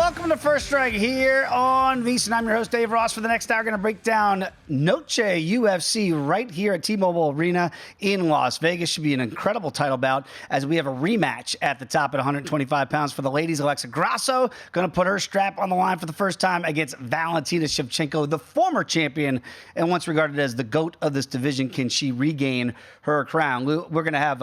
Welcome to First Strike here on VSiN. I'm your host, Dave Ross. For the next hour, going to break down Noche UFC right here at T-Mobile Arena in Las Vegas. Should be an incredible title bout as we have a rematch at the top at 125 pounds for the ladies. Alexa Grasso going to put her strap on the line for the first time against Valentina Shevchenko, the former champion and once regarded as the GOAT of this division. Can she regain her crown? We're going to have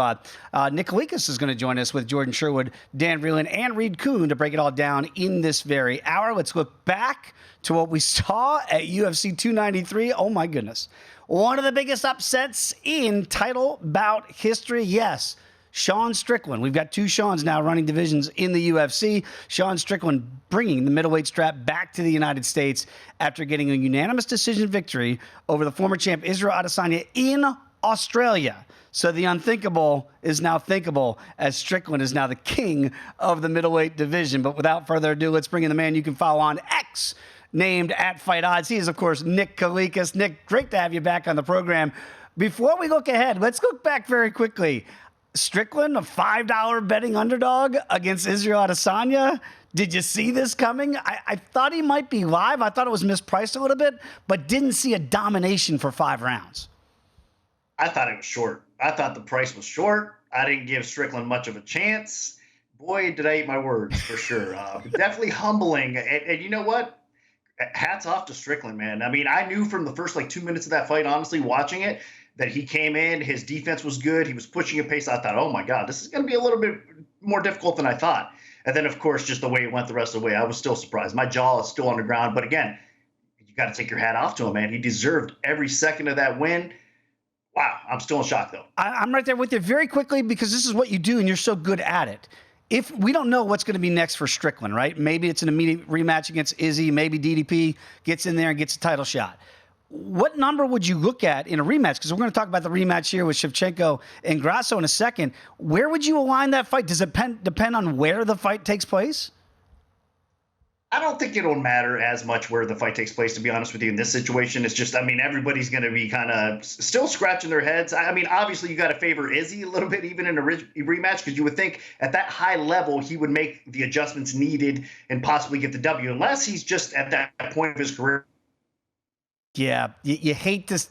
Nick Kalikas is going to join us with Jordan Sherwood, Dan Vreeland, and Reed Kuhn to break it all down in this very hour. Let's look back to what we saw at UFC 293. Oh my goodness. One of the biggest upsets in title bout history. Yes, Sean Strickland. We've got two Seans now running divisions in the UFC. Sean Strickland bringing the middleweight strap back to the United States after getting a unanimous decision victory over the former champ Israel Adesanya in Australia. So the unthinkable is now thinkable as Strickland is now the king of the middleweight division. But without further ado, let's bring in the man you can follow on X, named @FightOdds. He is, of course, Nick Kalikas. Nick, great to have you back on the program. Before we look ahead, let's look back very quickly. Strickland, a $5 betting underdog against Israel Adesanya. Did you see this coming? I thought he might be live. I thought it was mispriced a little bit, but didn't see a domination for 5 rounds. I thought it was short. I thought the price was short. I didn't give Strickland much of a chance. Boy, did I eat my words for sure. Definitely humbling. And you know what? Hats off to Strickland, man. I mean, I knew from the first 2 minutes of that fight, honestly, watching it, that he came in, his defense was good. He was pushing a pace. I thought, oh my God, this is going to be a little bit more difficult than I thought. And then, of course, just the way it went the rest of the way, I was still surprised. My jaw is still on the ground. But again, you got to take your hat off to him, man. He deserved every second of that win. Wow, I'm still in shock, though. I'm right there with you very quickly because this is what you do and you're so good at it. If we don't know what's going to be next for Strickland, right? Maybe it's an immediate rematch against Izzy. Maybe DDP gets in there and gets a title shot. What number would you look at in a rematch? Because we're going to talk about the rematch here with Shevchenko and Grasso in a second. Where would you align that fight? Does it depend on where the fight takes place? I don't think it'll matter as much where the fight takes place, to be honest with you. In this situation, it's just, I mean, everybody's going to be kind of still scratching their heads. I mean, obviously, you got to favor Izzy a little bit, even in a rematch, because you would think at that high level, he would make the adjustments needed and possibly get the W, unless he's just at that point of his career. Yeah, you hate this.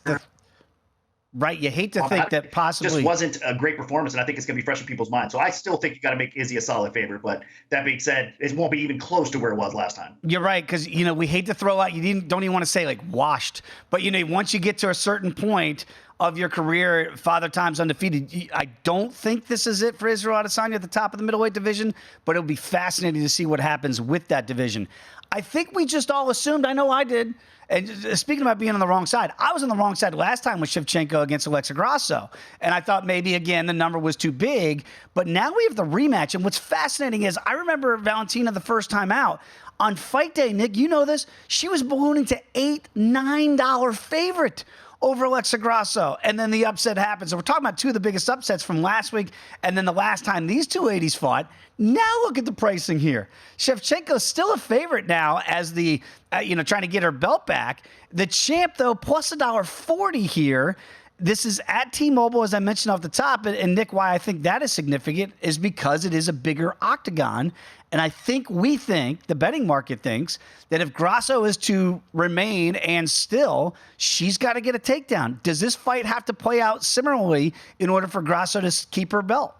Right, you hate to think that possibly just wasn't a great performance, and I think it's going to be fresh in people's minds. So I still think you got to make Izzy a solid favorite. But that being said, it won't be even close to where it was last time. You're right, because we hate to throw out. Don't even want to say washed, but once you get to a certain point of your career, Father Time's undefeated. I don't think this is it for Israel Adesanya at the top of the middleweight division, but it'll be fascinating to see what happens with that division. I think we just all assumed. I know I did. And speaking about being on the wrong side, I was on the wrong side last time with Shevchenko against Alexa Grasso. And I thought maybe, again, the number was too big. But now we have the rematch. And what's fascinating is I remember Valentina the first time out. On fight day, Nick, you know this, she was ballooning to $8, $9 favorite over Alexa Grasso. And then the upset happens. So we're talking about two of the biggest upsets from last week and then the last time these two ladies fought. Now look at the pricing here. Shevchenko's still a favorite now as the, trying to get her belt back. The champ, though, plus $1.40 here. This is at T-Mobile, as I mentioned off the top. And Nick, why I think that is significant is because it is a bigger octagon. And we think, the betting market thinks, that if Grasso is to remain and still, she's got to get a takedown. Does this fight have to play out similarly in order for Grasso to keep her belt?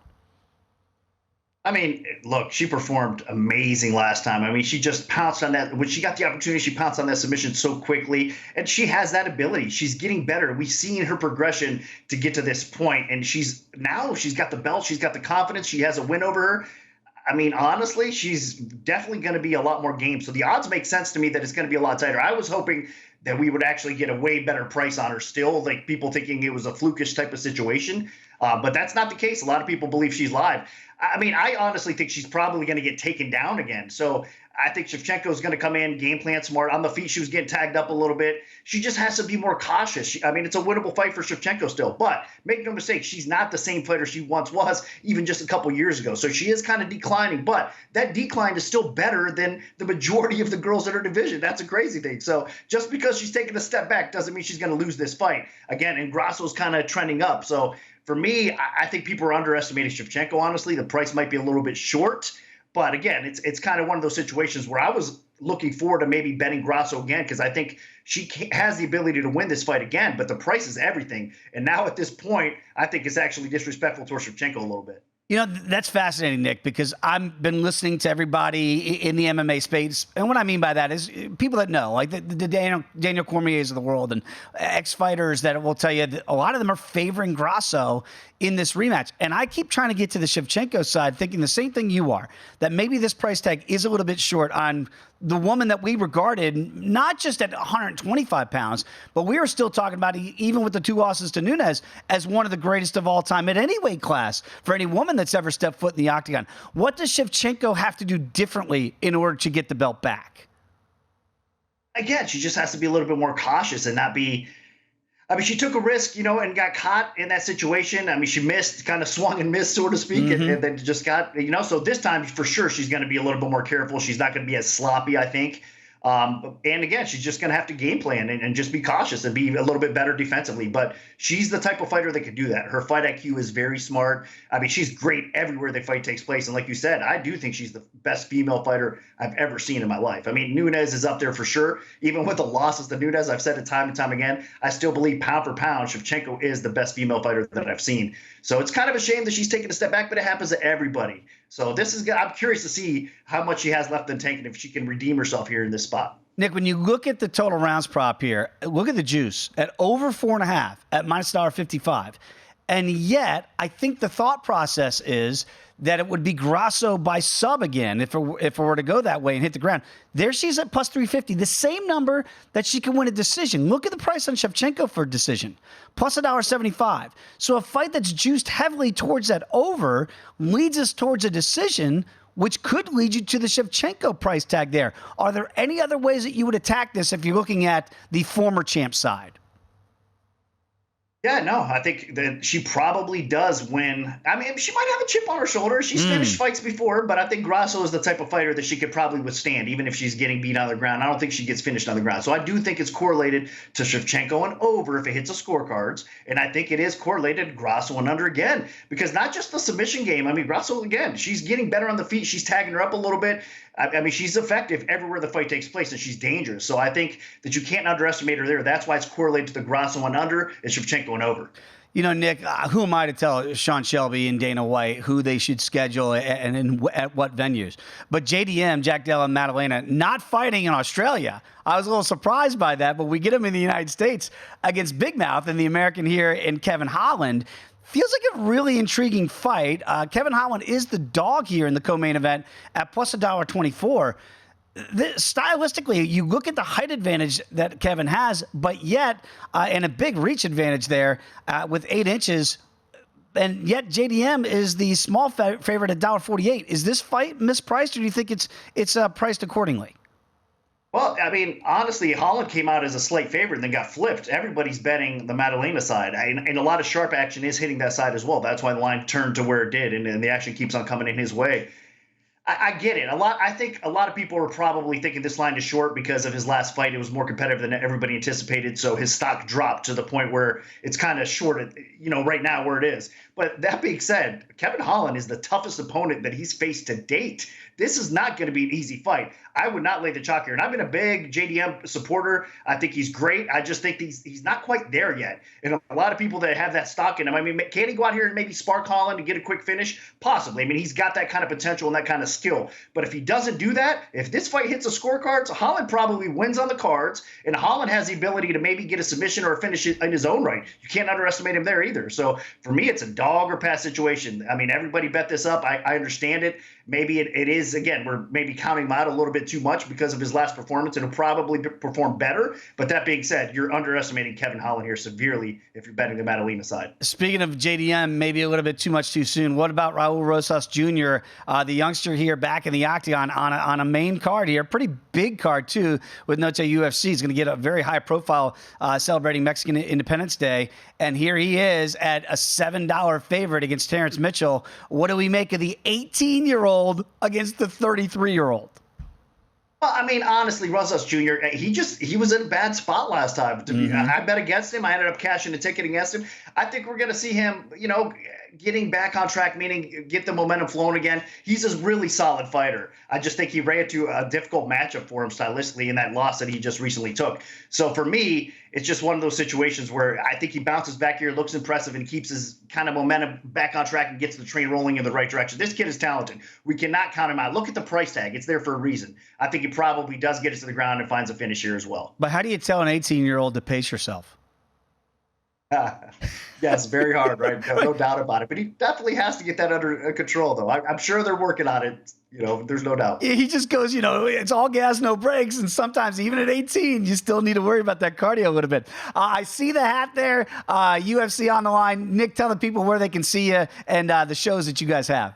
I mean, look, she performed amazing last time. I mean, she just pounced on that. When she got the opportunity, she pounced on that submission so quickly. And she has that ability. She's getting better. We've seen her progression to get to this point. And she's got the belt. She's got the confidence. She has a win over her. I mean, honestly, she's definitely going to be a lot more game. So the odds make sense to me that it's going to be a lot tighter. I was hoping that we would actually get a way better price on her still, like people thinking it was a flukish type of situation. But that's not the case. A lot of people believe she's live. I mean, I honestly think she's probably going to get taken down again. So I think Shevchenko is going to come in, game plan smart. On the feet, she was getting tagged up a little bit. She just has to be more cautious. It's a winnable fight for Shevchenko still. But make no mistake, she's not the same fighter she once was, even just a couple years ago. So she is kind of declining. But that decline is still better than the majority of the girls in her division. That's a crazy thing. So just because she's taking a step back doesn't mean she's going to lose this fight. Again, and Grasso's kind of trending up. So for me, I think people are underestimating Shevchenko, honestly. The price might be a little bit short. But again, it's kind of one of those situations where I was looking forward to maybe betting Grasso again because I think she has the ability to win this fight again. But the price is everything. And now at this point, I think it's actually disrespectful to Shevchenko a little bit. You know, that's fascinating, Nick, because I've been listening to everybody in the MMA space. And what I mean by that is people that know, like the Daniel Cormiers of the world and ex-fighters that will tell you that a lot of them are favoring Grasso in this rematch. And I keep trying to get to the Shevchenko side, thinking the same thing you are, that maybe this price tag is a little bit short on the woman that we regarded, not just at 125 pounds, but we are still talking about, even with the 2 losses to Nunes, as one of the greatest of all time at any weight class for any woman that's ever stepped foot in the octagon. What does Shevchenko have to do differently in order to get the belt back? Again, she just has to be a little bit more cautious and not be. I mean, she took a risk, and got caught in that situation. I mean, she missed, kind of swung and missed, so to speak, and then just got, so this time for sure she's going to be a little bit more careful. She's not going to be as sloppy, I think. And again, she's just going to have to game plan and just be cautious and be a little bit better defensively. But she's the type of fighter that can do that. Her fight IQ is very smart. I mean, she's great everywhere the fight takes place. And like you said, I do think she's the best female fighter I've ever seen in my life. I mean, Nunes is up there for sure. Even with the losses to Nunes, I've said it time and time again, I still believe pound for pound, Shevchenko is the best female fighter that I've seen. So it's kind of a shame that she's taking a step back, but it happens to everybody. So I'm curious to see how much she has left in the tank and if she can redeem herself here in this spot. Nick, when you look at the total rounds prop here, look at the juice at over 4.5 at -$1.55. And yet, I think the thought process is that it would be Grasso by sub again if it were to go that way and hit the ground. There she's at +350, the same number that she can win a decision. Look at the price on Shevchenko for a decision, +$1.75. So a fight that's juiced heavily towards that over leads us towards a decision, which could lead you to the Shevchenko price tag there. Are there any other ways that you would attack this if you're looking at the former champ side? Yeah, no, I think that she probably does win. I mean, she might have a chip on her shoulder. She's finished fights before, but I think Grasso is the type of fighter that she could probably withstand, even if she's getting beat on the ground. I don't think she gets finished on the ground. So I do think it's correlated to Shevchenko and over if it hits the scorecards. And I think it is correlated to Grasso and under again, because not just the submission game. I mean, Grasso, again, she's getting better on the feet. She's tagging her up a little bit. I mean, she's effective everywhere the fight takes place, and she's dangerous. So I think that you can't underestimate her there. That's why it's correlated to the Grasso and under and Shevchenko and over. You know, Nick, who am I to tell Sean Shelby and Dana White who they should schedule and at what venues? But JDM, Jack Della and Maddalena, not fighting in Australia. I was a little surprised by that, but we get them in the United States against Big Mouth and the American here in Kevin Holland. Feels like a really intriguing fight. Kevin Holland is the dog here in the co-main event at +$1.24. Stylistically, you look at the height advantage that Kevin has, but yet, and a big reach advantage there with 8 inches, and yet JDM is the small favorite at $1.48. Is this fight mispriced, or do you think it's priced accordingly? Well, I mean, honestly, Holland came out as a slight favorite and then got flipped. Everybody's betting the Maddalena side, and a lot of sharp action is hitting that side as well. That's why the line turned to where it did, and the action keeps on coming in his way. I get it. I think a lot of people are probably thinking this line is short because of his last fight. It was more competitive than everybody anticipated, so his stock dropped to the point where it's kind of short, right now where it is. But that being said, Kevin Holland is the toughest opponent that he's faced to date. This is not going to be an easy fight. I would not lay the chalk here. And I've been a big JDM supporter. I think he's great. I just think he's not quite there yet. And a lot of people that have that stock in him, I mean, can he go out here and maybe spark Holland and get a quick finish? Possibly. I mean, he's got that kind of potential and that kind of skill. But if he doesn't do that, if this fight hits the scorecards, Holland probably wins on the cards. And Holland has the ability to maybe get a submission or a finish in his own right. You can't underestimate him there either. So for me, it's a dog or pass situation. I mean, everybody bet this up. I understand it. Maybe it is, again, we're maybe counting him out a little bit too much because of his last performance, and he'll probably perform better. But that being said, you're underestimating Kevin Holland here severely if you're betting the Maddalena side. Speaking of JDM, maybe a little bit too much too soon. What about Raul Rosas Jr., the youngster here back in the octagon on a main card here? Pretty big card, too, with Noche UFC. He's going to get a very high profile celebrating Mexican Independence Day. And here he is at a $7 favorite against Terrence Mitchell. What do we make of the 18-year-old against the 33-year-old? Well, I mean, honestly, Rosas Jr., he was in a bad spot last time. I bet against him. I ended up cashing a ticket against him. I think we're going to see him, getting back on track, meaning get the momentum flowing again. He's a really solid fighter. I just think he ran into a difficult matchup for him stylistically in that loss that he just recently took. So for me, it's just one of those situations where I think he bounces back here, looks impressive, and keeps his kind of momentum back on track and gets the train rolling in the right direction. This kid is talented. We cannot count him out. Look at the price tag. It's there for a reason. I think he probably does get it to the ground and finds a finish here as well. But how do you tell an 18-year-old to pace yourself? Yes, very hard, right? No doubt about it. But he definitely has to get that under control, though. I'm sure they're working on it. There's no doubt. He just goes, it's all gas, no brakes. And sometimes even at 18, you still need to worry about that cardio a little bit. I see the hat there. UFC on the line. Nick, tell the people where they can see you and the shows that you guys have.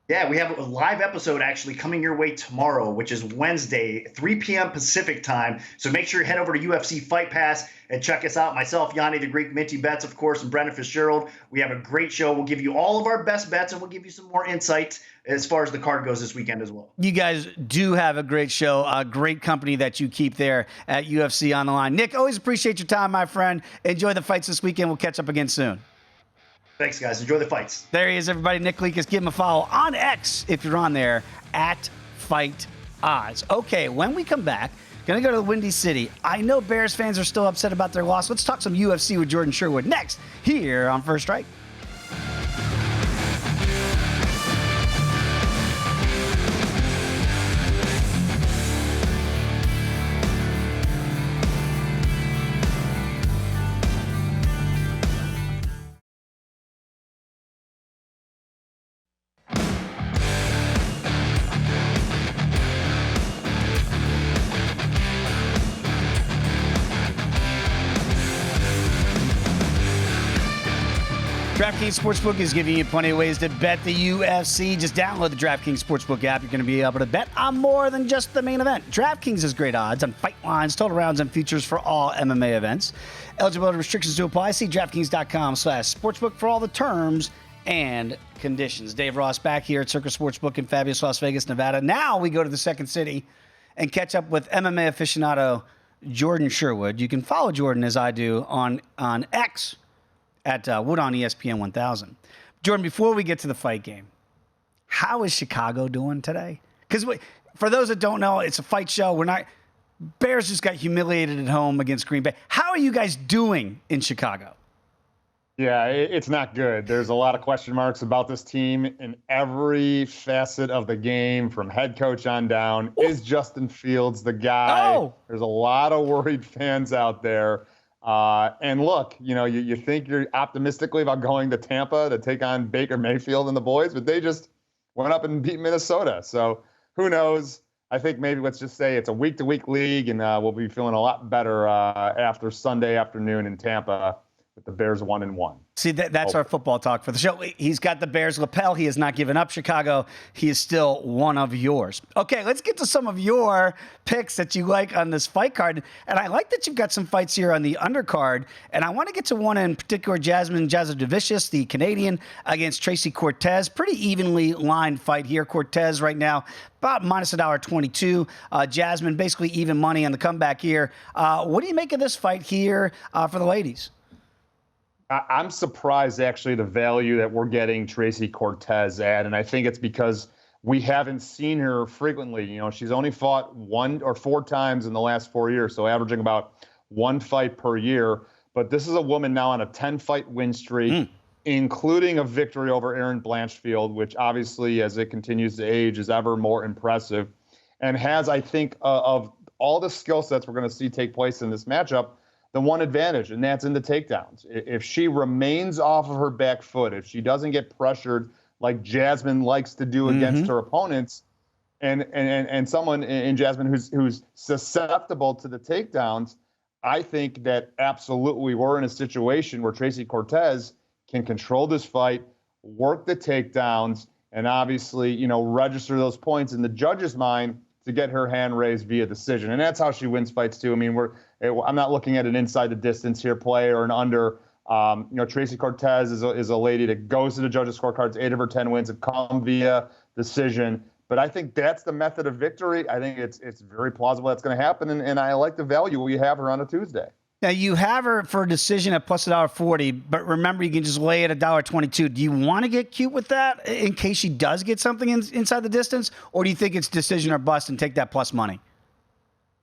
Yeah, we have a live episode actually coming your way tomorrow, which is Wednesday, 3 p.m. Pacific time. So make sure you head over to UFC Fight Pass and check us out. Myself, Yanni the Greek, Minty Betts, of course, and Brendan Fitzgerald. We have a great show. We'll give you all of our best bets, and we'll give you some more insight as far as the card goes this weekend as well. You guys do have a great show, a great company that you keep there at UFC on the line. Nick, always appreciate your time, my friend. Enjoy the fights this weekend. We'll catch up again soon. Thanks, guys. Enjoy the fights. There he is, everybody. Nick Kalikas. Give him a follow on X if you're on there, at Fight Odds. Okay, when we come back, going to go to the Windy City. I know Bears fans are still upset about their loss. Let's talk some UFC with Jordan Sherwood next here on First Strike. DraftKings Sportsbook is giving you plenty of ways to bet the UFC. Just download the DraftKings Sportsbook app. You're going to be able to bet on more than just the main event. DraftKings has great odds on fight lines, total rounds, and futures for all MMA events. Eligibility restrictions to apply. See DraftKings.com/sportsbook for all the terms and conditions. Dave Ross back here at Circus Sportsbook in fabulous Las Vegas, Nevada. Now we go to the second city and catch up with MMA aficionado Jordan Sherwood. You can follow Jordan as I do on X at Wood on ESPN 1000. Jordan, before we get to the fight game, how is Chicago doing today? Because for those that don't know, it's a fight show. Bears just got humiliated at home against Green Bay. How are you guys doing in Chicago? Yeah, it's not good. There's a lot of question marks about this team in every facet of the game, from head coach on down. Is Justin Fields the guy? Oh. There's a lot of worried fans out there. And look, you think you're optimistically about going to Tampa to take on Baker Mayfield and the boys, but they just went up and beat Minnesota. So who knows? I think maybe let's just say it's a week-to-week league, and we'll be feeling a lot better after Sunday afternoon in Tampa with the Bears 1-1. See, that's our football talk for the show. He's got the Bears lapel. He has not given up Chicago. He is still one of yours. Okay, let's get to some of your picks that you like on this fight card. And I like that you've got some fights here on the undercard. And I want to get to one in particular, Jasmine Jasudavicius, the Canadian, against Tracy Cortez. Pretty evenly lined fight here. Cortez right now about minus $1.22. Jasmine basically even money on the comeback here. What do you make of this fight here for the ladies? I'm surprised, actually, the value that we're getting Tracy Cortez at, and I think it's because we haven't seen her frequently. She's only fought 1 or 4 times in the last 4 years, so averaging about 1 fight per year. But this is a woman now on a 10-fight win streak, including a victory over Erin Blanchfield, which obviously, as it continues to age, is ever more impressive, and has, I think, of all the skill sets we're going to see take place in this matchup, the one advantage, and that's in the takedowns. If she remains off of her back foot, if she doesn't get pressured like Jasmine likes to do against her opponents, and someone in Jasmine who's susceptible to the takedowns, I think that absolutely we're in a situation where Tracy Cortez can control this fight, work the takedowns, and obviously, register those points in the judge's mind to get her hand raised via decision. And that's how she wins fights too. I mean, I'm not looking at an inside the distance here play or an under. Tracy Cortez is a lady that goes to the judges' scorecards. 8 of her 10 wins have come via decision. But I think that's the method of victory. I think it's very plausible that's going to happen. And I like the value we have her on a Tuesday. Now, you have her for a decision at plus $1.40, but remember, you can just lay it at $1.22. Do you want to get cute with that in case she does get something inside the distance, or do you think it's decision or bust and take that plus money?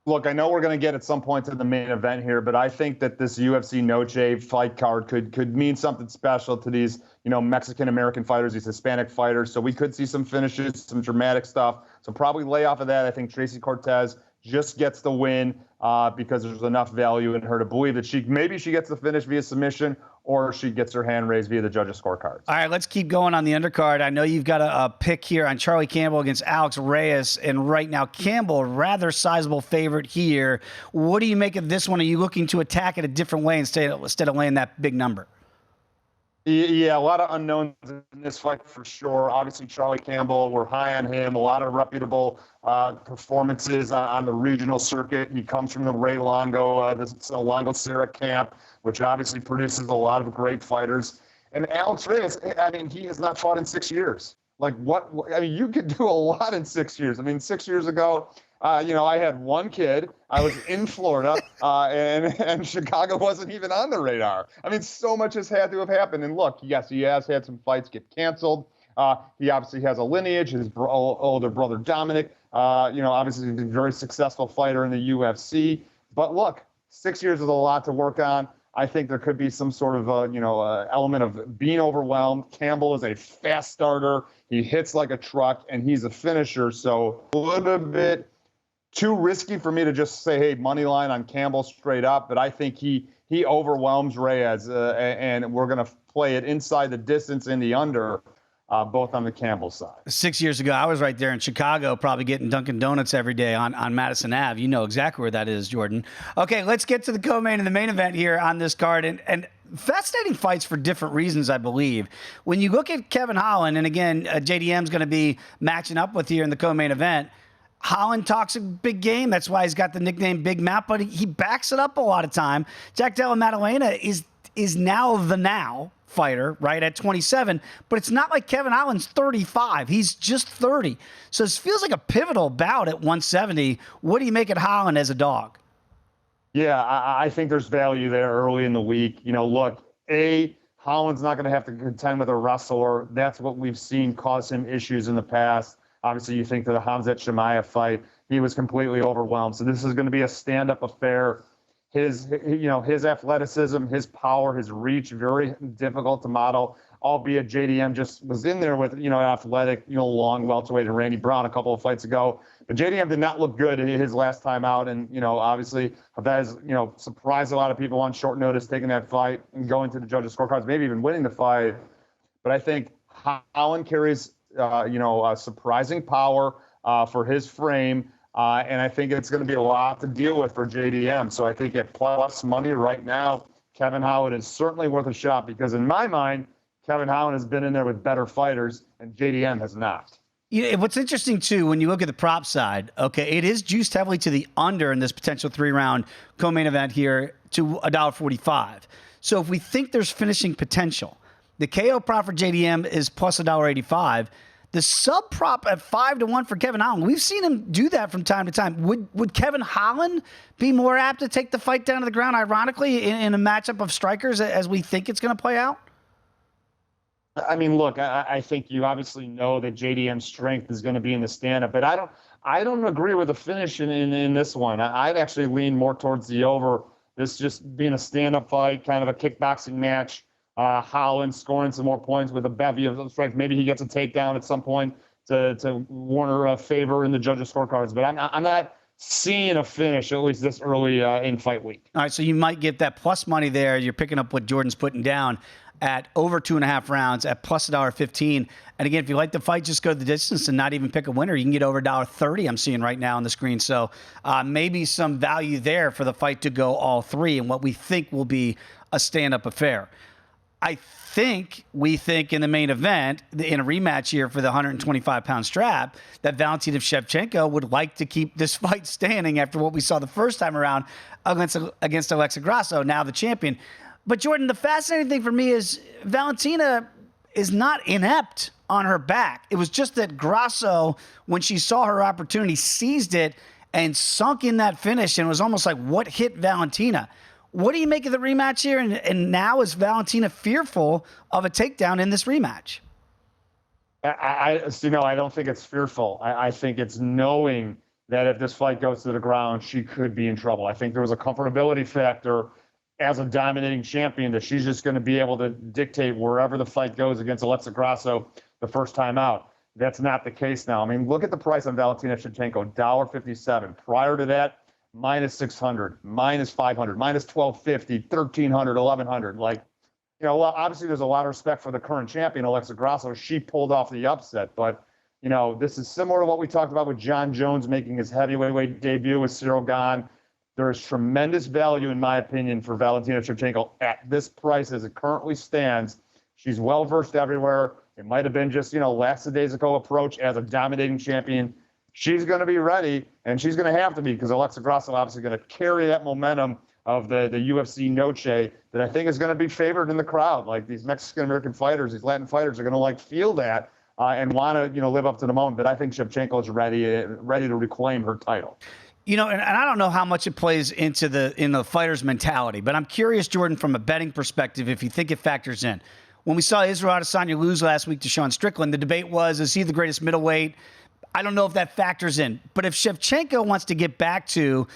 Look, I know we're going to get at some point to the main event here, but I think that this UFC Noche fight card could mean something special to these, Mexican-American fighters, these Hispanic fighters. So we could see some finishes, some dramatic stuff. So probably lay off of that. I think Tracy Cortez just gets the win because there's enough value in her to believe that maybe she gets the finish via submission, or she gets her hand raised via the judges' scorecards. All right, let's keep going on the undercard. I know you've got a pick here on Charlie Campbell against Alex Reyes, and right now Campbell, rather sizable favorite here. What do you make of this one? Are you looking to attack it a different way instead of laying that big number? Yeah, a lot of unknowns in this fight for sure. Obviously, Charlie Campbell, we're high on him. A lot of reputable performances on the regional circuit. He comes from the Ray Longo, the Longo Serra camp, which obviously produces a lot of great fighters. And Alex Reyes, he has not fought in 6 years. Like what? You could do a lot in 6 years. 6 years ago, I had one kid. I was in Florida, and Chicago wasn't even on the radar. So much has had to have happened. And look, yes, he has had some fights get canceled. He obviously has a lineage. His older brother, Dominic, obviously he's a very successful fighter in the UFC. But look, 6 years is a lot to work on. I think there could be some sort of, element of being overwhelmed. Campbell is a fast starter. He hits like a truck, and he's a finisher. So a little bit too risky for me to just say, hey, money line on Campbell straight up. But I think he overwhelms Reyes, and we're going to play it inside the distance in the under, both on the Campbell side. 6 years ago, I was right there in Chicago, probably getting Dunkin' Donuts every day on Madison Ave. You know exactly where that is, Jordan. Okay, let's get to the co-main and the main event here on this card. And fascinating fights for different reasons, I believe. When you look at Kevin Holland, and again, JDM's going to be matching up with here in the co-main event, Holland talks a big game. That's why he's got the nickname Big Matt, but he backs it up a lot of time. Jack Della Maddalena is now the now fighter, right, at 27, but it's not like Kevin Holland's 35. He's just 30. So this feels like a pivotal bout at 170. What do you make at Holland as a dog? Yeah, I think there's value there early in the week. Look, Holland's not going to have to contend with a wrestler. That's what we've seen cause him issues in the past. Obviously, you think of the Khamzat Chimaev fight, he was completely overwhelmed. So this is going to be a stand-up affair. His athleticism, his power, his reach, very difficult to model, albeit JDM just was in there with, athletic, long welterweight and Randy Brown a couple of fights ago. But JDM did not look good his last time out. And, obviously that has, surprised a lot of people on short notice taking that fight and going to the judges' scorecards, maybe even winning the fight. But I think Holland carries surprising power for his frame. And I think it's going to be a lot to deal with for JDM. So I think at plus money right now, Kevin Holland is certainly worth a shot because in my mind, Kevin Holland has been in there with better fighters and JDM has not. What's interesting, too, when you look at the prop side, okay, it is juiced heavily to the under in this potential 3-round co-main event here to $1.45. So if we think there's finishing potential, the KO prop for JDM is plus $1.85. The sub prop at 5-1 for Kevin Holland, we've seen him do that from time to time. Would Kevin Holland be more apt to take the fight down to the ground, ironically, in a matchup of strikers as we think it's going to play out? Look, I think you obviously know that JDM's strength is going to be in the stand-up, but I don't agree with the finish in this one. I'd actually lean more towards the over. This just being a stand-up fight, kind of a kickboxing match. Holland scoring some more points with a bevy of strikes. Maybe he gets a takedown at some point to warrant a favor in the judges' scorecards. But I'm not seeing a finish, at least this early in fight week. All right, so you might get that plus money there. You're picking up what Jordan's putting down at over 2.5 rounds at plus $1.15. And again, if you like the fight, just go the distance and not even pick a winner. You can get over $1.30 I'm seeing right now on the screen. So maybe some value there for the fight to go all three and what we think will be a stand-up affair. We think in the main event, in a rematch here for the 125-pound strap, that Valentina Shevchenko would like to keep this fight standing after what we saw the first time around against Alexa Grasso, now the champion. But, Jordan, the fascinating thing for me is Valentina is not inept on her back. It was just that Grasso, when she saw her opportunity, seized it and sunk in that finish, and it was almost like what hit Valentina. What do you make of the rematch here? And now is Valentina fearful of a takedown in this rematch? I don't think it's fearful. I think it's knowing that if this fight goes to the ground, she could be in trouble. I think there was a comfortability factor as a dominating champion that she's just going to be able to dictate wherever the fight goes against Alexa Grasso the first time out. That's not the case now. I mean, look at the price on Valentina Shevchenko, $1.57. Prior to that, minus 600, minus 500, minus 1250, 1300, 1100. Like, obviously there's a lot of respect for the current champion, Alexa Grasso. She pulled off the upset, but this is similar to what we talked about with John Jones making his heavyweight debut with Cyril Gane. There is tremendous value, in my opinion, for Valentina Shevchenko at this price as it currently stands. She's well-versed everywhere. It might have been just, lackadaisical approach as a dominating champion. She's going to be ready, and she's going to have to be, because Alexa Grasso obviously going to carry that momentum of the UFC Noche that I think is going to be favored in the crowd. Like, these Mexican-American fighters, these Latin fighters are going to feel that and want to, live up to the moment. But I think Shevchenko is ready to reclaim her title. And I don't know how much it plays into the fighter's mentality, but I'm curious, Jordan, from a betting perspective, if you think it factors in. When we saw Israel Adesanya lose last week to Sean Strickland, the debate was, is he the greatest middleweight? I don't know if that factors in. But if Shevchenko wants to get back to,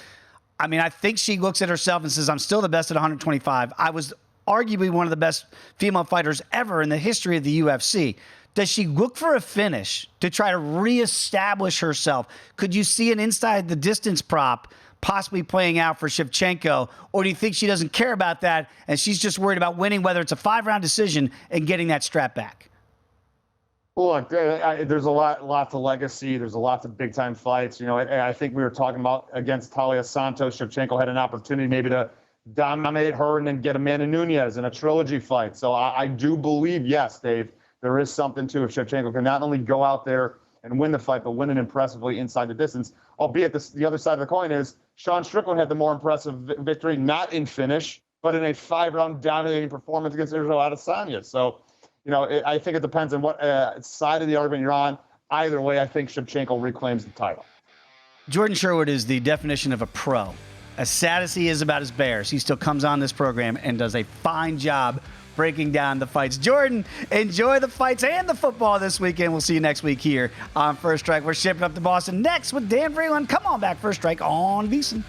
I think she looks at herself and says, I'm still the best at 125. I was arguably one of the best female fighters ever in the history of the UFC. Does she look for a finish to try to reestablish herself? Could you see an inside the distance prop possibly playing out for Shevchenko? Or do you think she doesn't care about that and she's just worried about winning, whether it's a 5-round decision, and getting that strap back? Well, look, there's a lots of legacy. There's a lots of big-time fights. I think we were talking about against Talia Santos, Shevchenko had an opportunity maybe to dominate her and then get Amanda Nunes in a trilogy fight. So I do believe, yes, Dave, there is something to if Shevchenko can not only go out there and win the fight, but win it impressively inside the distance. Albeit the other side of the coin is Sean Strickland had the more impressive victory, not in finish, but in a 5-round dominating performance against Israel Adesanya. So, I think it depends on what side of the argument you're on. Either way, I think Shevchenko reclaims the title. Jordan Sherwood is the definition of a pro. As sad as he is about his Bears, he still comes on this program and does a fine job breaking down the fights. Jordan, enjoy the fights and the football this weekend. We'll see you next week here on First Strike. We're shipping up to Boston next with Dan Vreeland. Come on back, First Strike on VSiN.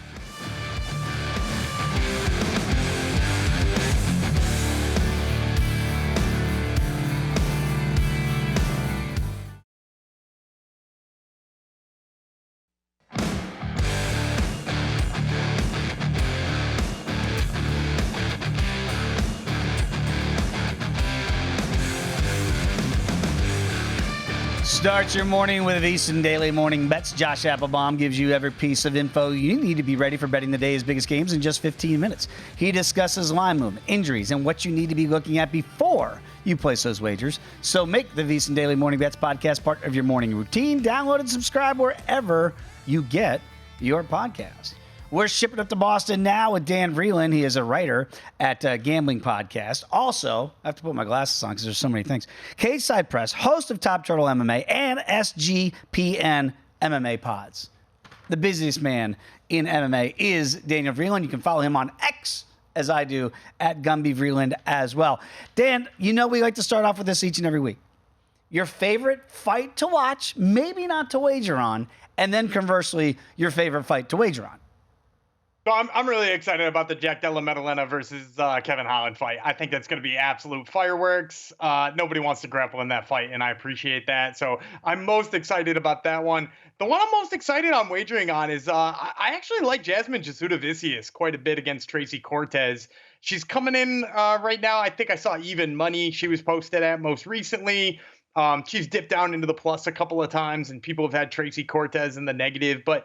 Start your morning with VSiN Daily Morning Bets. Josh Applebaum gives you every piece of info you need to be ready for betting the day's biggest games in just 15 minutes. He discusses line movement, injuries, and what you need to be looking at before you place those wagers. So make the VSiN Daily Morning Bets podcast part of your morning routine. Download and subscribe wherever you get your podcast. We're shipping up to Boston now with Dan Vreeland. He is a writer at Gambling Podcast. Also, I have to put my glasses on because there's so many things. Cage Side Press, host of Top Turtle MMA and SGPN MMA pods. The busiest man in MMA is Daniel Vreeland. You can follow him on X, as I do, at Gumby Vreeland as well. Dan, we like to start off with this each and every week. Your favorite fight to watch, maybe not to wager on, and then conversely, your favorite fight to wager on. So I'm really excited about the Jack Della Maddalena versus Kevin Holland fight. I think that's going to be absolute fireworks. Nobody wants to grapple in that fight, and I appreciate that. So I'm most excited about that one. The one I'm most excited on wagering on is I actually like Jasmine Jasudavicius quite a bit against Tracy Cortez. She's coming in right now. I think I saw even money she was posted at most recently. She's dipped down into the plus a couple of times, and people have had Tracy Cortez in the negative. But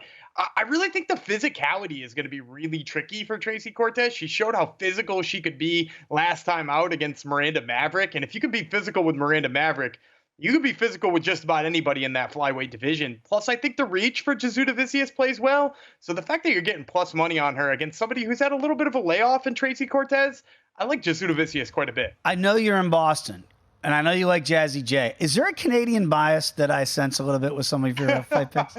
I really think the physicality is going to be really tricky for Tracy Cortez. She showed how physical she could be last time out against Miranda Maverick. And if you can be physical with Miranda Maverick, you could be physical with just about anybody in that flyweight division. Plus, I think the reach for Jasudavicius plays well. So the fact that you're getting plus money on her against somebody who's had a little bit of a layoff in Tracy Cortez, I like Jasudavicius quite a bit. I know you're in Boston, and I know you like Jazzy J. Is there a Canadian bias that I sense a little bit with some of your fight picks?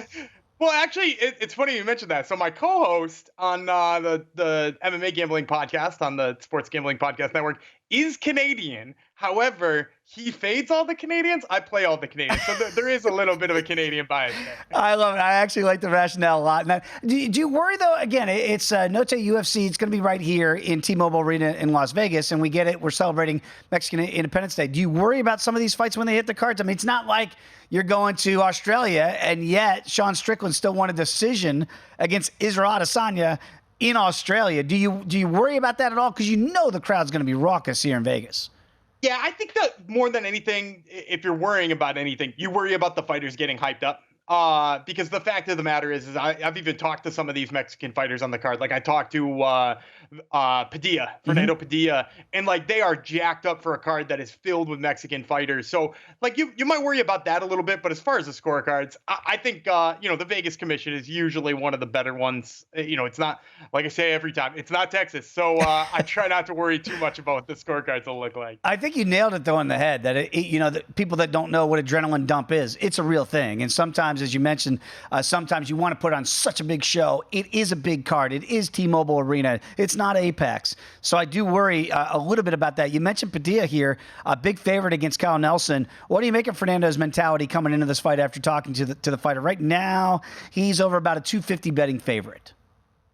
Well, actually, it's funny you mentioned that. So my co-host on the MMA gambling podcast on the Sports Gambling Podcast Network is Canadian. However, he fades all the Canadians. I play all the Canadians. So there is a little bit of a Canadian bias there. I love it. I actually like the rationale a lot. Now, do you worry, though? Again, it's Noche UFC. It's going to be right here in T-Mobile Arena in Las Vegas, and we get it. We're celebrating Mexican Independence Day. Do you worry about some of these fights when they hit the cards? I mean, it's not like you're going to Australia, and yet Sean Strickland still won a decision against Israel Adesanya in Australia. Do you worry about that at all? Because you know the crowd's going to be raucous here in Vegas. Yeah, I think that more than anything, if you're worrying about anything, you worry about the fighters getting hyped up. Because the fact of the matter is I've even talked to some of these Mexican fighters on the card. Like I talked to Fernando Padilla, and like they are jacked up for a card that is filled with Mexican fighters. So like you might worry about that a little bit, but as far as the scorecards, I think the Vegas Commission is usually one of the better ones. It's not, like I say every time, it's not Texas. So I try not to worry too much about what the scorecards will look like. I think you nailed it though on the head that the people that don't know what adrenaline dump is, it's a real thing, and sometimes, as you mentioned, sometimes you want to put on such a big show. It is a big card. It is T-Mobile Arena. It's not Apex. So I do worry a little bit about that. You mentioned Padilla here, a big favorite against Kyle Nelson. What do you make of Fernando's mentality coming into this fight after talking to the fighter? Right now, he's over about a 250 betting favorite.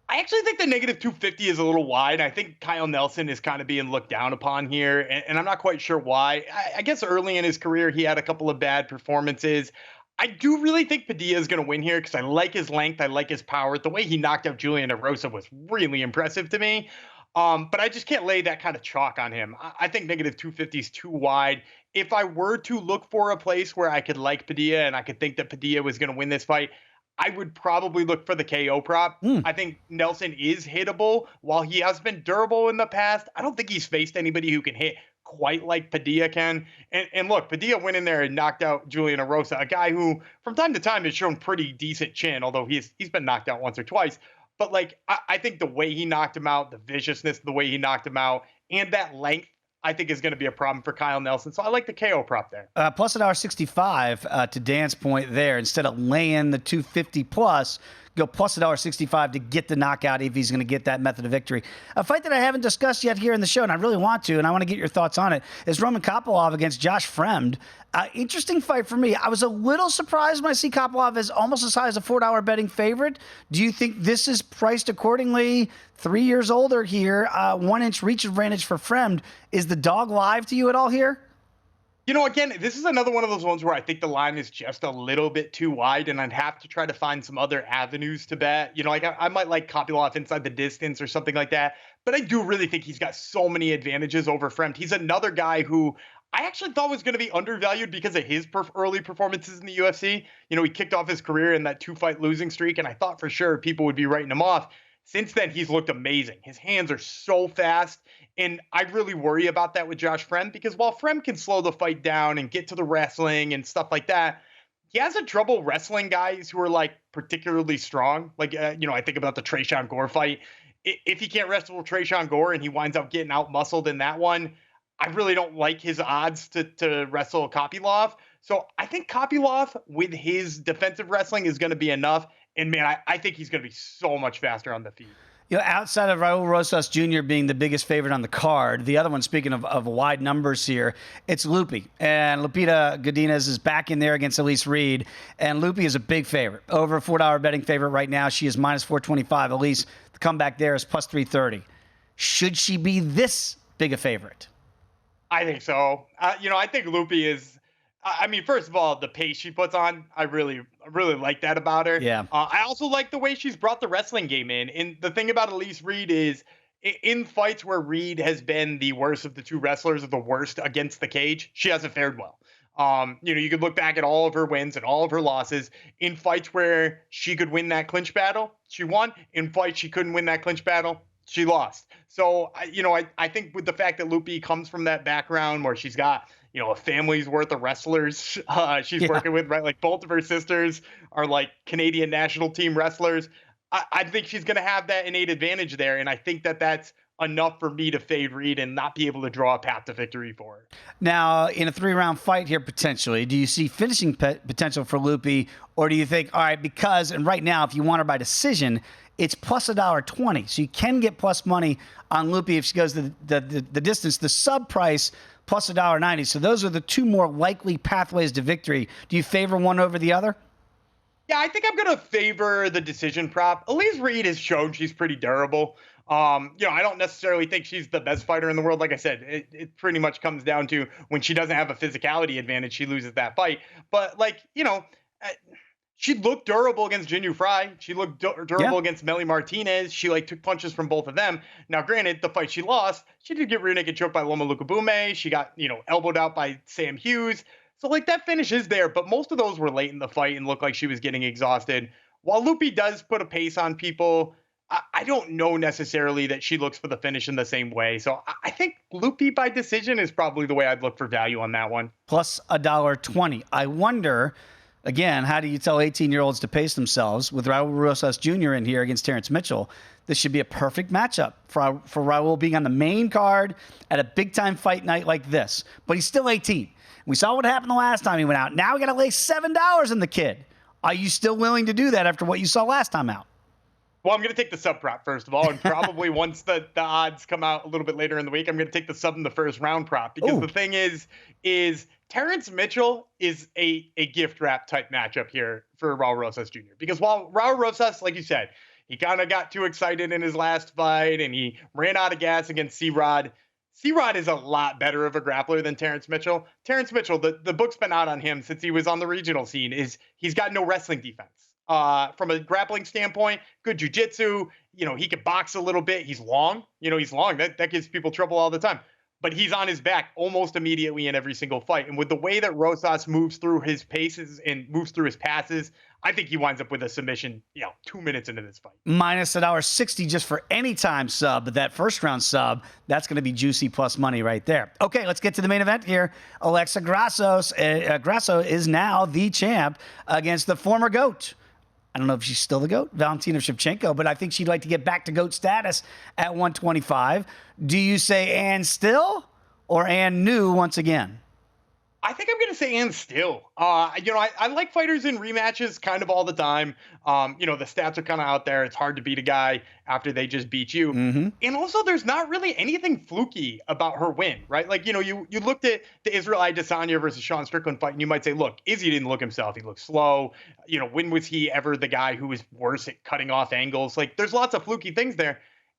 I actually think the negative 250 is a little wide. I think Kyle Nelson is kind of being looked down upon here, and I'm not quite sure why. I guess early in his career, he had a couple of bad performances. I do really think Padilla is going to win here because I like his length. I like his power. The way he knocked out Julian Erosa was really impressive to me. But I just can't lay that kind of chalk on him. I think negative 250 is too wide. If I were to look for a place where I could like Padilla and I could think that Padilla was going to win this fight, I would probably look for the KO prop. I think Nelson is hittable. While he has been durable in the past, I don't think he's faced anybody who can hit quite like Padilla can. And look, Padilla went in there and knocked out Julian Erosa, a guy who from time to time has shown pretty decent chin, although he's been knocked out once or twice. But like, I think the way he knocked him out, the viciousness of the way he knocked him out, and that length, I think is going to be a problem for Kyle Nelson. So I like the KO prop there. Plus $1.65 to Dan's point there. Instead of laying the 250 plus, go plus $1.65 to get the knockout if he's going to get that method of victory. A fight that I haven't discussed yet here in the show, and I really want to, and I want to get your thoughts on it, is Roman Kopylov against Josh Fremd. Interesting fight for me. I was a little surprised when I see Kopylov as almost as high as a $4 betting favorite. Do you think this is priced accordingly? 3 years older here, 1-inch reach advantage for Fremd. Is the dog live to you at all here? Again, this is another one of those ones where I think the line is just a little bit too wide, and I'd have to try to find some other avenues to bet. Like I might like Kopylov inside the distance or something like that, but I do really think he's got so many advantages over Fremd. He's another guy who I actually thought was going to be undervalued because of his early performances in the UFC. He kicked off his career in that 2-fight losing streak, and I thought for sure people would be writing him off. Since then, he's looked amazing. His hands are so fast, and I really worry about that with Josh Fremd because while Fremd can slow the fight down and get to the wrestling and stuff like that, he has a trouble wrestling guys who are like particularly strong. Like, I think about the Tresean Gore fight. If he can't wrestle Tresean Gore and he winds up getting out-muscled in that one, I really don't like his odds to wrestle Kopylov. So I think Kopylov with his defensive wrestling is going to be enough. And man, I think he's going to be so much faster on the feet. Outside of Raul Rosas Jr. being the biggest favorite on the card, the other one, speaking of wide numbers here, it's Lupi. And Lupita Godinez is back in there against Elise Reed. And Lupi is a big favorite. Over a $4 betting favorite right now. She is minus 425. Elise, the comeback there is plus 330. Should she be this big a favorite? I think so. I think Lupi is... first of all, the pace she puts on, I really like that about her. Yeah. I also like the way she's brought the wrestling game in. And the thing about Elise Reed is, in fights where Reed has been the worst of the two wrestlers, or the worst against the cage, she hasn't fared well. You could look back at all of her wins and all of her losses. In fights where she could win that clinch battle, she won. In fights she couldn't win that clinch battle, she lost. So, I think with the fact that Lupi comes from that background where she's got, a family's worth of wrestlers she's working with, right? Like both of her sisters are like Canadian national team wrestlers. I think she's going to have that innate advantage there. And I think that that's enough for me to fade Reed and not be able to draw a path to victory for her. Now, in a 3-round fight here, potentially, do you see finishing potential for Loopy, or do you think, all right, because, and right now, if you want her by decision, it's plus $1.20. So you can get plus money on Loopy if she goes the distance. The sub price plus $1.90. So those are the two more likely pathways to victory. Do you favor one over the other? Yeah, I think I'm going to favor the decision prop. Elise Reed has shown she's pretty durable. I don't necessarily think she's the best fighter in the world. Like I said, it pretty much comes down to when she doesn't have a physicality advantage, she loses that fight. But she looked durable against Jinyu Fry. She looked durable against Melly Martinez. She took punches from both of them. Now, granted, the fight she lost, she did get rear naked choked by Loma Lukabume. She got, elbowed out by Sam Hughes. So that finish is there, but most of those were late in the fight and looked like she was getting exhausted. While Loopy does put a pace on people, I don't know necessarily that she looks for the finish in the same way. So I think Loopy by decision is probably the way I'd look for value on that one. Plus $1.20. I wonder, again, how do you tell 18-year-olds to pace themselves with Raul Rosas Jr. in here against Terrence Mitchell? This should be a perfect matchup for Raul being on the main card at a big-time fight night like this. But he's still 18. We saw what happened the last time he went out. Now we got to lay $7 in the kid. Are you still willing to do that after what you saw last time out? Well, I'm going to take the sub prop first of all, and probably once the odds come out a little bit later in the week, I'm going to take the sub in the first round prop because the thing is Terrence Mitchell is a gift wrap type matchup here for Raul Rosas Jr. Because while Raul Rosas, like you said, he kind of got too excited in his last fight and he ran out of gas against C-Rod. C-Rod is a lot better of a grappler than Terrence Mitchell. Terrence Mitchell, the book's been out on him since he was on the regional scene, he's got no wrestling defense. From a grappling standpoint, good jiu-jitsu, he can box a little bit. He's long, that gives people trouble all the time. But he's on his back almost immediately in every single fight. And with the way that Rosas moves through his paces and moves through his passes, I think he winds up with a submission, 2 minutes into this fight. Minus $1.60 just for any time sub, but that first round sub, that's going to be juicy plus money right there. Okay, let's get to the main event here. Alexa Grasso is now the champ against the former GOAT. I don't know if she's still the GOAT, Valentina Shevchenko, but I think she'd like to get back to GOAT status at 125. Do you say and still or and new once again? I think I'm going to say and still. I like fighters in rematches kind of all the time. The stats are kind of out there. It's hard to beat a guy after they just beat you. Mm-hmm. And also, there's not really anything fluky about her win, right? You looked at the Israel Adesanya versus Sean Strickland fight, and you might say, look, Izzy didn't look himself. He looked slow. When was he ever the guy who was worse at cutting off angles? There's lots of fluky things there.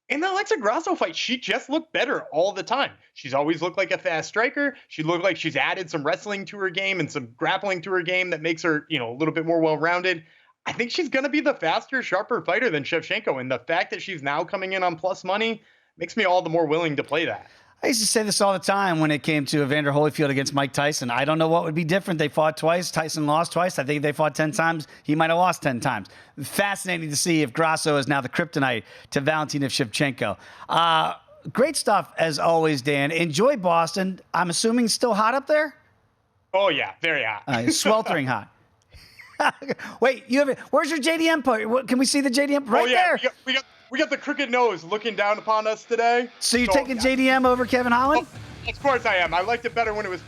In the Alexa Grasso fight, she just looked better all the time. She's always looked like a fast striker. She looked like she's added some wrestling to her game and some grappling to her game that makes her, a little bit more well-rounded. I think she's going to be the faster, sharper fighter than Shevchenko. And the fact that she's now coming in on plus money makes me all the more willing to play that. I used to say this all the time when it came to Evander Holyfield against Mike Tyson. I don't know what would be different. They fought twice. Tyson lost twice. I think they fought 10 times. He might have lost 10 times. Fascinating to see if Grasso is now the kryptonite to Valentina Shevchenko. Great stuff, as always, Dan. Enjoy Boston. I'm assuming still hot up there? Oh, yeah. Very hot. Sweltering hot. Wait, where's your JDM part? Can we see the JDM right there? We got the crooked nose looking down upon us today. So you're taking JDM over Kevin Holland? Oh, of course I am. I liked it better when it was,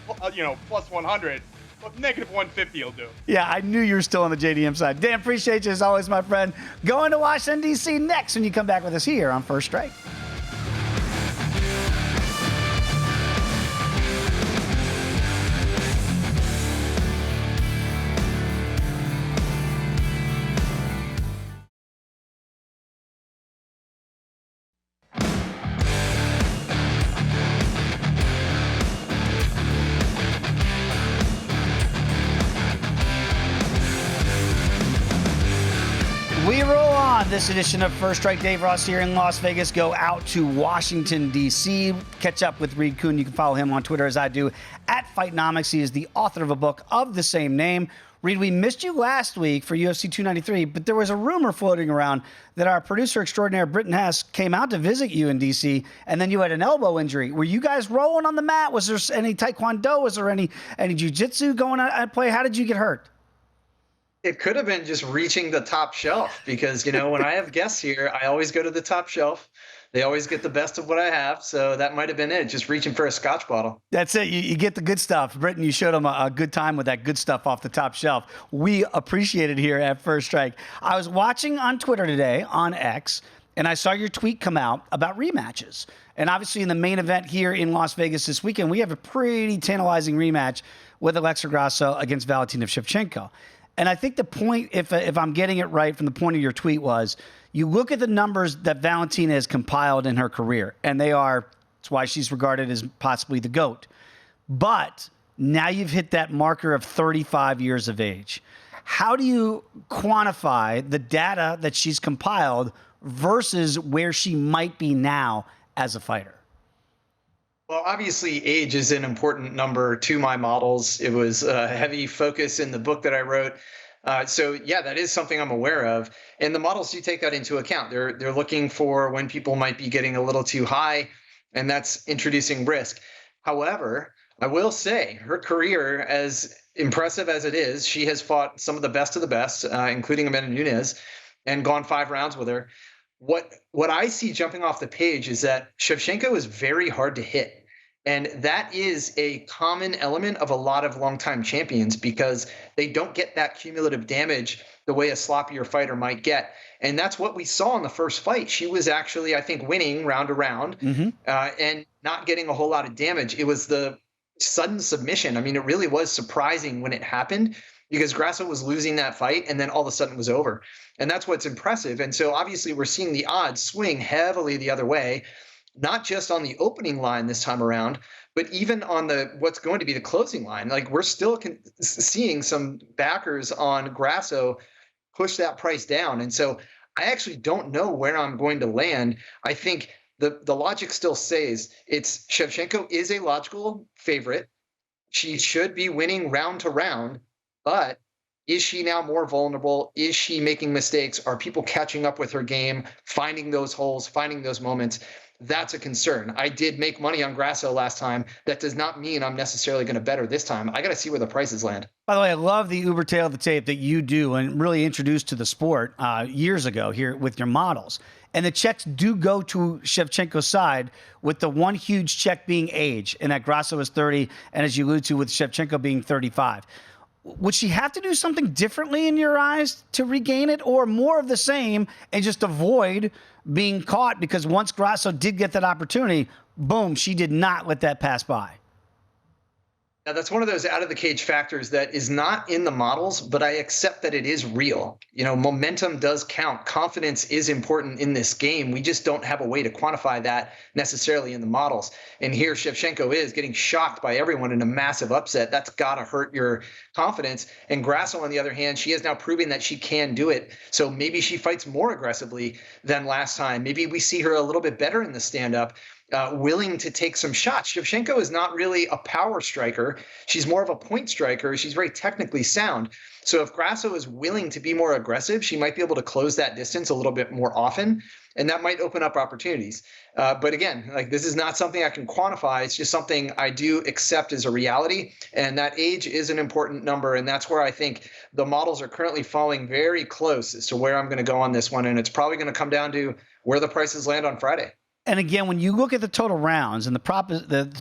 plus 100. But negative 150 will do. Yeah, I knew you were still on the JDM side. Dan, appreciate you as always, my friend. Going to Washington, D.C. next when you come back with us here on First Strike. We roll on this edition of First Strike. Dave Ross here in Las Vegas. Go out to Washington, D.C. Catch up with Reed Kuhn. You can follow him on Twitter as I do at Fightnomics. He is the author of a book of the same name. Reed, we missed you last week for UFC 293, but there was a rumor floating around that our producer extraordinaire, Britton Hess, came out to visit you in D.C., and then you had an elbow injury. Were you guys rolling on the mat? Was there any taekwondo? Was there any jiu-jitsu going on at play? How did you get hurt? It could have been just reaching the top shelf because, when I have guests here, I always go to the top shelf. They always get the best of what I have. So that might have been it, just reaching for a scotch bottle. That's it. You get the good stuff. Britton, you showed them a good time with that good stuff off the top shelf. We appreciate it here at First Strike. I was watching on Twitter today, on X, and I saw your tweet come out about rematches. And obviously in the main event here in Las Vegas this weekend, we have a pretty tantalizing rematch with Alexa Grasso against Valentina Shevchenko. And I think the point, if I'm getting it right from the point of your tweet, was you look at the numbers that Valentina has compiled in her career, and it's why she's regarded as possibly the GOAT. But now you've hit that marker of 35 years of age. How do you quantify the data that she's compiled versus where she might be now as a fighter? Well, obviously, age is an important number to my models. It was a heavy focus in the book that I wrote. So, yeah, that is something I'm aware of. And the models do take that into account. They're looking for when people might be getting a little too high, and that's introducing risk. However, I will say her career, as impressive as it is, she has fought some of the best, including Amanda Nunes, and gone 5 rounds with her. What I see jumping off the page is that Shevchenko is very hard to hit. And that is a common element of a lot of longtime champions because they don't get that cumulative damage the way a sloppier fighter might get. And that's what we saw in the first fight. She was actually, I think, winning round to round and not getting a whole lot of damage. It was the sudden submission. I mean, it really was surprising when it happened because Grasso was losing that fight and then all of a sudden it was over. And that's what's impressive. And so obviously we're seeing the odds swing heavily the other way, not just on the opening line this time around, but even on what's going to be the closing line. Like we're still seeing some backers on Grasso push that price down. And so I actually don't know where I'm going to land. I think the logic still says it's Shevchenko is a logical favorite. She should be winning round to round, but is she now more vulnerable? Is she making mistakes? Are people catching up with her game, finding those holes, finding those moments? That's a concern. I did make money on Grasso last time. That does not mean I'm necessarily going to bet her this time. I got to see where the prices land. By the way, I love the Uber tail of the tape that you do and really introduced to the sport years ago here with your models. And the checks do go to Shevchenko's side with the one huge check being age, and that Grasso is 30, and as you allude to with Shevchenko being 35. Would she have to do something differently in your eyes to regain it, or more of the same and just avoid being caught? Because once Grasso did get that opportunity, boom, she did not let that pass by. Now, that's one of those out of the cage factors that is not in the models, but I accept that it is real. Momentum does count. Confidence is important in this game. We just don't have a way to quantify that necessarily in the models. And here Shevchenko is getting shocked by everyone in a massive upset. That's got to hurt your confidence. And Grasso, on the other hand, she is now proving that she can do it. So maybe she fights more aggressively than last time. Maybe we see her a little bit better in the stand-up. Willing to take some shots. Shevchenko is not really a power striker. She's more of a point striker. She's very technically sound. So if Grasso is willing to be more aggressive, she might be able to close that distance a little bit more often, and that might open up opportunities. But again, this is not something I can quantify. It's just something I do accept as a reality, and that age is an important number, and that's where I think the models are currently falling very close as to where I'm going to go on this one, and it's probably going to come down to where the prices land on Friday. And again, when you look at the total rounds, and the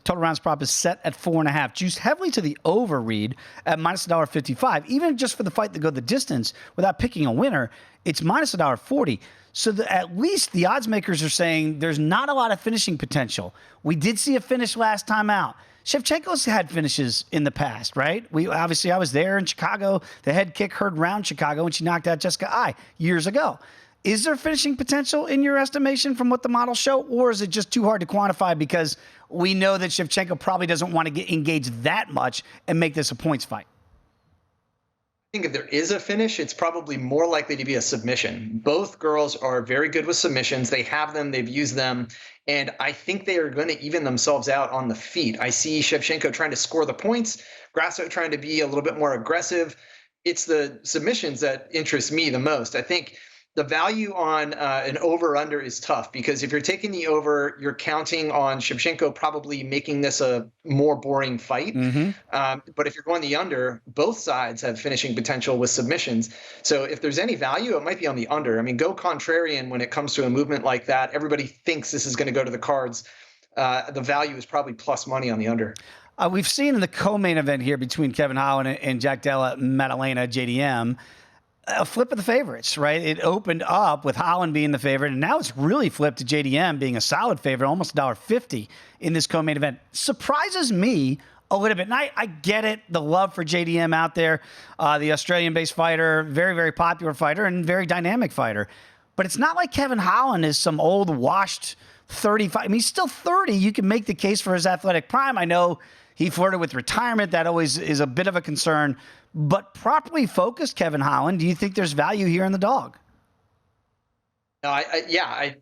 total rounds prop is set at 4.5, juiced heavily to the over, Reed, at minus $1.55. Even just for the fight to go the distance without picking a winner, it's minus $1.40. So at least the odds makers are saying there's not a lot of finishing potential. We did see a finish last time out. Shevchenko's had finishes in the past, right? I was there in Chicago. The head kick heard round Chicago when she knocked out Jessica Ai years ago. Is there finishing potential in your estimation from what the models show, or is it just too hard to quantify because we know that Shevchenko probably doesn't want to get engaged that much and make this a points fight? I think if there is a finish, it's probably more likely to be a submission. Both girls are very good with submissions. They have them, they've used them, and I think they are going to even themselves out on the feet. I see Shevchenko trying to score the points, Grasso trying to be a little bit more aggressive. It's the submissions that interest me the most. I think the value on an over-under is tough because if you're taking the over, you're counting on Shevchenko probably making this a more boring fight. But if you're going the under, both sides have finishing potential with submissions. So if there's any value, it might be on the under. I mean, go contrarian when it comes to a movement like that. Everybody thinks this is going to go to the cards. The value is probably plus money on the under. We've seen in the co-main event here between Kevin Holland and Jack Della Maddalena, JDM, a flip of the favorites, right? It opened up with Holland being the favorite, and now it's really flipped to JDM being a solid favorite, almost $1.50 in this co-main event. Surprises me a little bit. And I get it, the love for JDM out there, the Australian-based fighter, very, very popular fighter and very dynamic fighter. But it's not like Kevin Holland is some old, washed 35. I mean, he's still 30. You can make the case for his athletic prime. I know he flirted with retirement. That always is a bit of a concern. But properly focused Kevin Holland, do you think there's value here in the dog? No,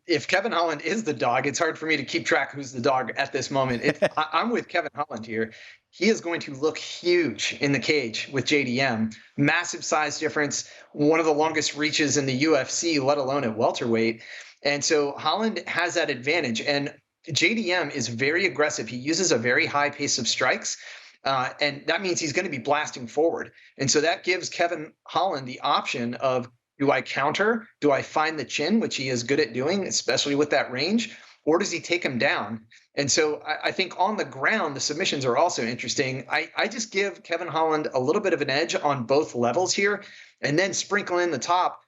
if Kevin Holland is the dog, it's hard for me to keep track who's the dog at this moment. I'm with Kevin Holland here. He is going to look huge in the cage with JDM. Massive size difference, one of the longest reaches in the UFC, let alone at welterweight. And so Holland has that advantage. And JDM is very aggressive. He uses a very high pace of strikes. And that means he's going to be blasting forward. And so that gives Kevin Holland the option of, do I counter? Do I find the chin, which he is good at doing, especially with that range? Or does he take him down? And so I think on the ground, the submissions are also interesting. I just give Kevin Holland a little bit of an edge on both levels here, and then sprinkle in the top.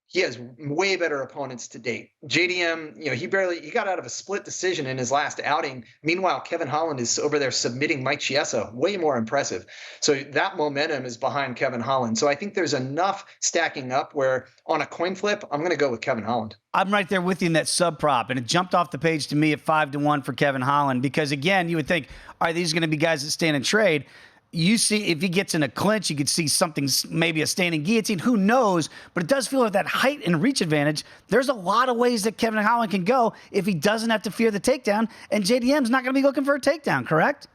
He has way better opponents to date. JDM, he got out of a split decision in his last outing. Meanwhile, Kevin Holland is over there submitting Mike Chiesa, way more impressive. So that momentum is behind Kevin Holland. So I think there's enough stacking up where on a coin flip, I'm going to go with Kevin Holland. I'm right there with you in that sub prop, and it jumped off the page to me at 5-1 for Kevin Holland because, again, you would think, are these going to be guys that stand and trade? You see, if he gets in a clinch, you could see something, maybe a standing guillotine. Who knows? But it does feel like that height and reach advantage. There's a lot of ways that Kevin Holland can go if he doesn't have to fear the takedown. And JDM's not going to be looking for a takedown, correct?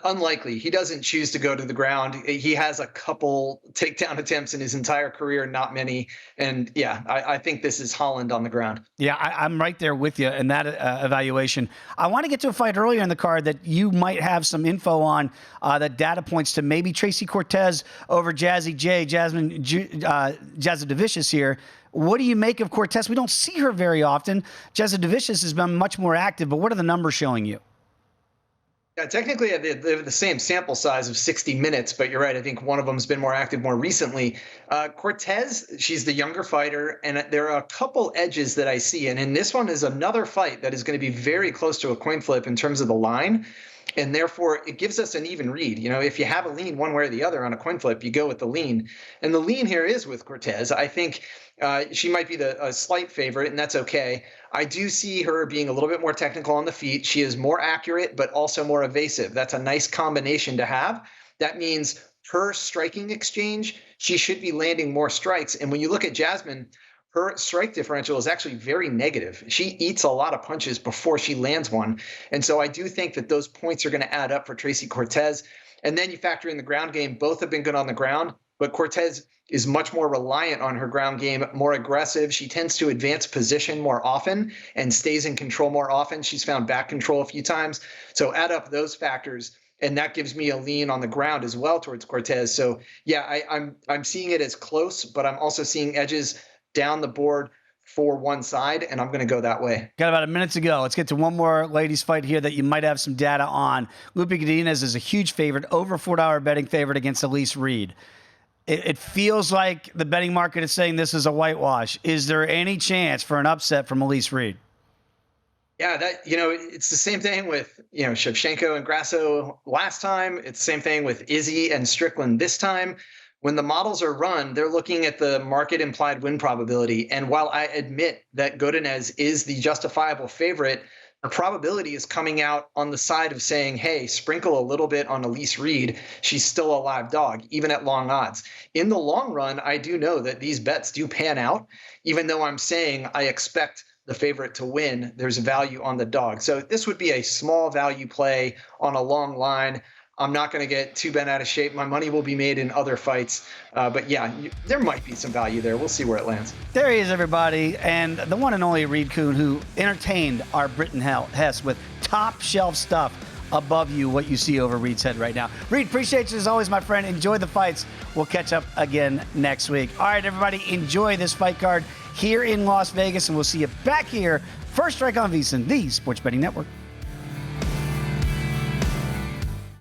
Unlikely. He doesn't choose to go to the ground. He has a couple takedown attempts in his entire career, not many. And yeah, I think this is Holland on the ground. Yeah, I'm right there with you in that evaluation. I want to get to a fight earlier in the card that you might have some info on that data points to maybe Tracy Cortez over Jasmine Jasudavicius here. What do you make of Cortez? We don't see her very often. Jasudavicius has been much more active, but what are the numbers showing you? Yeah, technically they have the same sample size of 60 minutes, but you're right. I think one of them has been more active more recently. Cortez, she's the younger fighter, and there are a couple edges that I see. And in this one is another fight that is going to be very close to a coin flip in terms of the line. And therefore, it gives us an even read. If you have a lean one way or the other on a coin flip, you go with the lean. And the lean here is with Cortez. I think she might be a slight favorite, and that's okay. I do see her being a little bit more technical on the feet. She is more accurate, but also more evasive. That's a nice combination to have. That means her striking exchange, she should be landing more strikes. And when you look at Jasmine, her strike differential is actually very negative. She eats a lot of punches before she lands one. And so I do think that those points are going to add up for Tracy Cortez. And then you factor in the ground game. Both have been good on the ground, but Cortez is much more reliant on her ground game, more aggressive. She tends to advance position more often and stays in control more often. She's found back control a few times. So add up those factors, and that gives me a lean on the ground as well towards Cortez. So yeah, I'm seeing it as close, but I'm also seeing edges down the board for one side, and I'm going to go that way. Got about a minute to go. Let's get to one more ladies fight here that you might have some data on. Lupe Godinez is a huge favorite, over $4 betting favorite against Elise Reed. It feels like the betting market is saying this is a whitewash. Is there any chance for an upset from Elise Reed? Yeah, it's the same thing with, Shevchenko and Grasso last time. It's the same thing with Izzy and Strickland this time. When the models are run, they're looking at the market implied win probability. And while I admit that Godinez is the justifiable favorite, the probability is coming out on the side of saying, hey, sprinkle a little bit on Elise Reed. She's still a live dog, even at long odds. In the long run, I do know that these bets do pan out. Even though I'm saying I expect the favorite to win, there's value on the dog. So this would be a small value play on a long line. I'm not going to get too bent out of shape. My money will be made in other fights. But yeah, there might be some value there. We'll see where it lands. There he is, everybody. And the one and only Reed Kuhn, who entertained our Britton Hess with top shelf stuff above you, what you see over Reed's head right now. Reed, appreciate you as always, my friend. Enjoy the fights. We'll catch up again next week. All right, everybody, enjoy this fight card here in Las Vegas, and we'll see you back here. First Strike on VSiN, the Sports Betting Network.